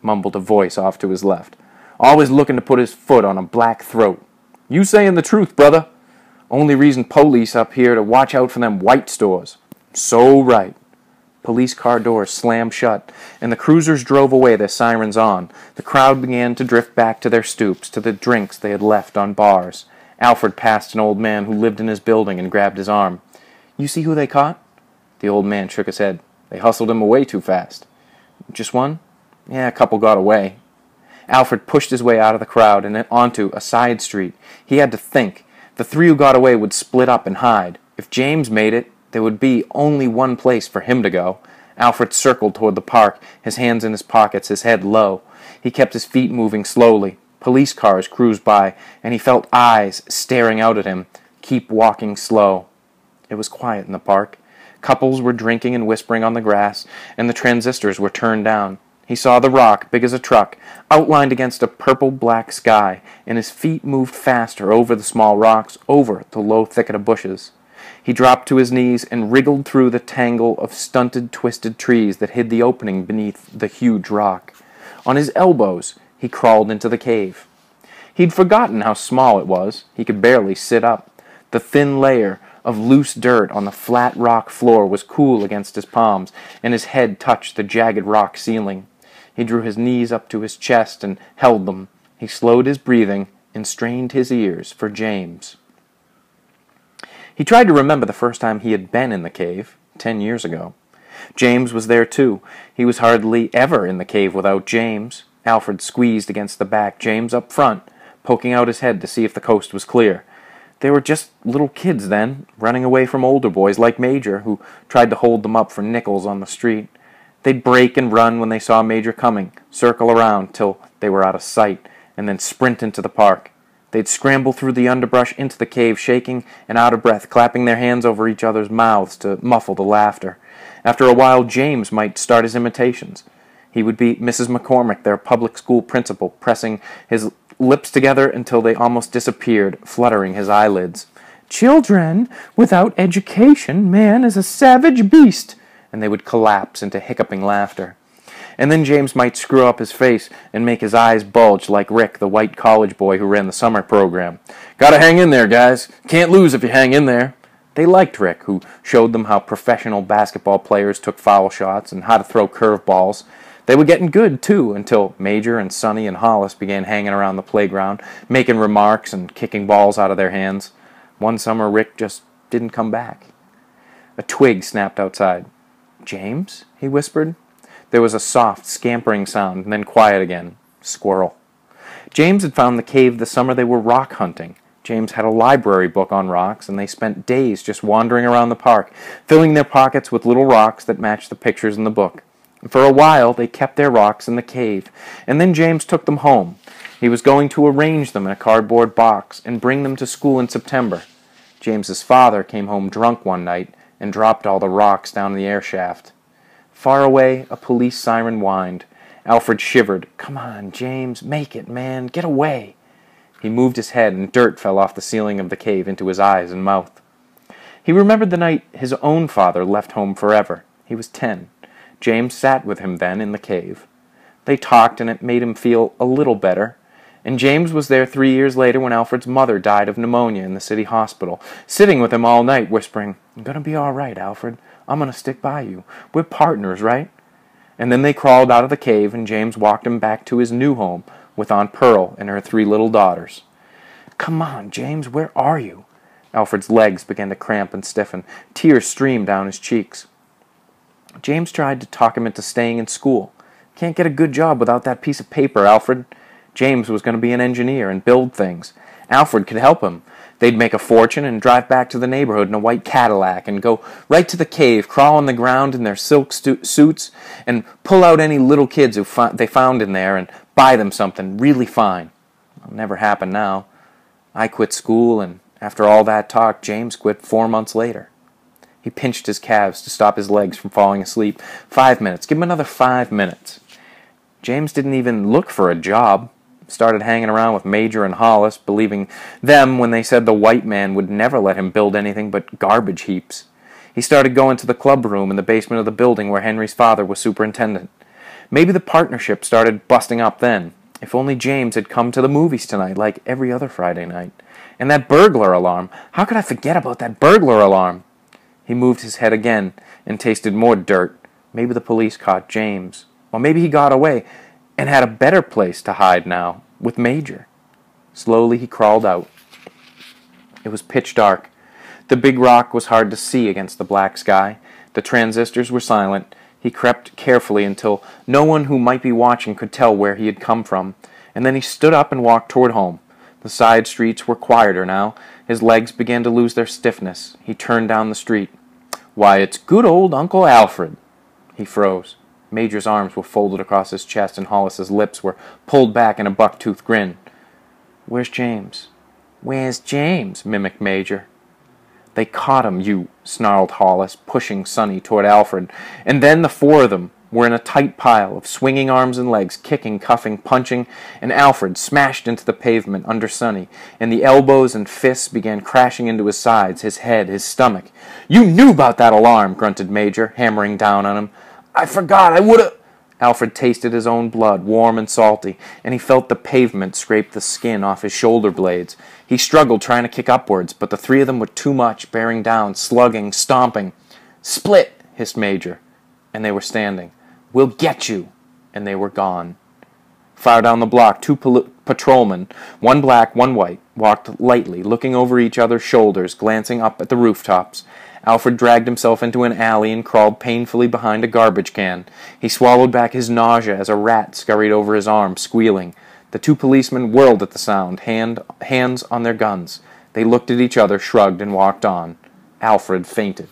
mumbled a voice off to his left. "Always looking to put his foot on a black throat. You saying the truth, brother. Only reason police up here to watch out for them white stores. So right." Police car doors slammed shut, and the cruisers drove away, their sirens on. The crowd began to drift back to their stoops, to the drinks they had left on bars. Alfred passed an old man who lived in his building and grabbed his arm. "You see who they caught?" The old man shook his head. "They hustled him away too fast." "Just one?" "Yeah, a couple got away." Alfred pushed his way out of the crowd and onto a side street. He had to think. The three who got away would split up and hide. If James made it, there would be only one place for him to go. Alfred circled toward the park, his hands in his pockets, his head low. He kept his feet moving slowly. Police cars cruised by, and he felt eyes staring out at him. Keep walking slow. It was quiet in the park. Couples were drinking and whispering on the grass, and the transistors were turned down. He saw the rock, big as a truck, outlined against a purple-black sky, and his feet moved faster over the small rocks, over the low thicket of bushes. He dropped to his knees and wriggled through the tangle of stunted, twisted trees that hid the opening beneath the huge rock. On his elbows, he crawled into the cave. He'd forgotten how small it was. He could barely sit up. The thin layer of loose dirt on the flat rock floor was cool against his palms, and his head touched the jagged rock ceiling. He drew his knees up to his chest and held them. He slowed his breathing and strained his ears for James. He tried to remember the first time he had been in the cave, 10 years ago. James was there too. He was hardly ever in the cave without James. Alfred squeezed against the back, James up front, poking out his head to see if the coast was clear. They were just little kids then, running away from older boys like Major, who tried to hold them up for nickels on the street. They'd break and run when they saw Major coming, circle around till they were out of sight, and then sprint into the park. They'd scramble through the underbrush into the cave, shaking and out of breath, clapping their hands over each other's mouths to muffle the laughter. After a while, James might start his imitations. He would be Mrs. McCormick, their public school principal, pressing his lips together until they almost disappeared, fluttering his eyelids. "Children, without education, man is a savage beast," and they would collapse into hiccuping laughter. And then James might screw up his face and make his eyes bulge like Rick, the white college boy who ran the summer program. "Gotta hang in there, guys. Can't lose if you hang in there." They liked Rick, who showed them how professional basketball players took foul shots and how to throw curveballs. They were getting good, too, until Major and Sonny and Hollis began hanging around the playground, making remarks and kicking balls out of their hands. One summer, Rick just didn't come back. A twig snapped outside. "James?" he whispered. There was a soft, scampering sound, and then quiet again. Squirrel. James had found the cave the summer they were rock hunting. James had a library book on rocks, and they spent days just wandering around the park, filling their pockets with little rocks that matched the pictures in the book. And for a while, they kept their rocks in the cave, and then James took them home. He was going to arrange them in a cardboard box and bring them to school in September. James's father came home drunk one night and dropped all the rocks down the air shaft. Far away, a police siren whined. Alfred shivered. "Come on, James, make it, man, get away." He moved his head, and dirt fell off the ceiling of the cave into his eyes and mouth. He remembered the night his own father left home forever. He was 10. James sat with him then in the cave. They talked, and it made him feel a little better. And James was there 3 years later when Alfred's mother died of pneumonia in the city hospital, sitting with him all night, whispering, "I'm going to be all right, Alfred. I'm going to stick by you. We're partners, right?" And then they crawled out of the cave, and James walked him back to his new home with Aunt Pearl and her 3 little daughters. "Come on, James, where are you?" Alfred's legs began to cramp and stiffen. Tears streamed down his cheeks. James tried to talk him into staying in school. "Can't get a good job without that piece of paper, Alfred." James was going to be an engineer and build things. Alfred could help him. They'd make a fortune and drive back to the neighborhood in a white Cadillac and go right to the cave, crawl on the ground in their silk suits, and pull out any little kids who they found in there and buy them something really fine. It'll never happen now. I quit school, and after all that talk, James quit 4 months later. He pinched his calves to stop his legs from falling asleep. 5 minutes. Give him another 5 minutes. James didn't even look for a job. Started hanging around with Major and Hollis, believing them when they said the white man would never let him build anything but garbage heaps. He started going to the club room in the basement of the building where Henry's father was superintendent. Maybe the partnership started busting up then. If only James had come to the movies tonight like every other Friday night. And that burglar alarm. How could I forget about that burglar alarm? He moved his head again and tasted more dirt. Maybe the police caught James. Or maybe he got away and had a better place to hide now, with Major. Slowly he crawled out. It was pitch dark. The big rock was hard to see against the black sky. The transistors were silent. He crept carefully until no one who might be watching could tell where he had come from, and then he stood up and walked toward home. The side streets were quieter now. His legs began to lose their stiffness. He turned down the street. Why, it's good old Uncle Alfred. He froze. Major's arms were folded across his chest, and Hollis's lips were pulled back in a buck-toothed grin. Where's James? Where's James? Mimicked Major. They caught him, you, snarled Hollis, pushing Sonny toward Alfred, and then the four of them were in a tight pile of swinging arms and legs, kicking, cuffing, punching, and Alfred smashed into the pavement under Sonny, and the elbows and fists began crashing into his sides, his head, his stomach. You knew about that alarm, grunted Major, hammering down on him. I forgot, I would've... Alfred tasted his own blood, warm and salty, and he felt the pavement scrape the skin off his shoulder blades. He struggled, trying to kick upwards, but the three of them were too much, bearing down, slugging, stomping. Split, hissed Major, and they were standing. We'll get you, and they were gone. Far down the block, two patrolmen, one black, one white, walked lightly, looking over each other's shoulders, glancing up at the rooftops. Alfred dragged himself into an alley and crawled painfully behind a garbage can. He swallowed back his nausea as a rat scurried over his arm, squealing. The two policemen whirled at the sound, hands on their guns. They looked at each other, shrugged, and walked on. Alfred fainted.